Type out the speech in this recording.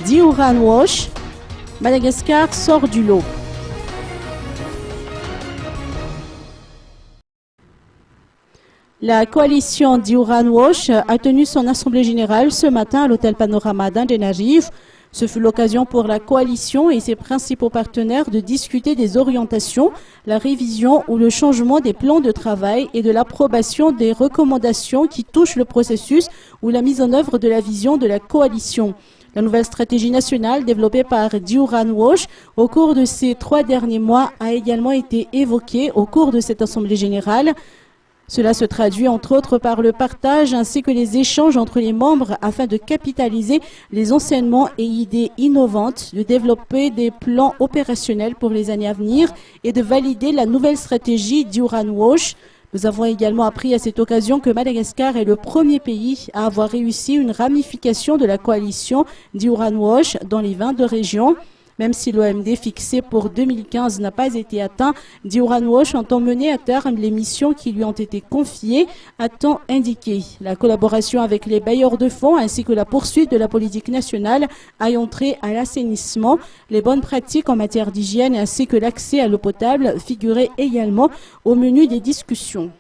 Diouran Wash, Madagascar sort du lot. La coalition Diouran Wash a tenu son assemblée générale ce matin à l'hôtel Panorama d'Andenarive. Ce fut l'occasion pour la coalition et ses principaux partenaires de discuter des orientations, la révision ou le changement des plans de travail et de l'approbation des recommandations qui touchent le processus ou la mise en œuvre de la vision de la coalition. La nouvelle stratégie nationale développée par Diouran Wash au cours de ces 3 derniers mois a également été évoquée au cours de cette assemblée générale. Cela se traduit entre autres par le partage ainsi que les échanges entre les membres afin de capitaliser les enseignements et idées innovantes, de développer des plans opérationnels pour les années à venir et de valider la nouvelle stratégie Diouran Wash. Nous avons également appris à cette occasion que Madagascar est le premier pays à avoir réussi une ramification de la coalition Diouran Wash dans les 22 régions. Même si l'OMD fixé pour 2015 n'a pas été atteint, Diouran Wash entend mener à terme les missions qui lui ont été confiées à temps indiqué. La collaboration avec les bailleurs de fonds ainsi que la poursuite de la politique nationale ayant trait à l'assainissement, les bonnes pratiques en matière d'hygiène ainsi que l'accès à l'eau potable figuraient également au menu des discussions.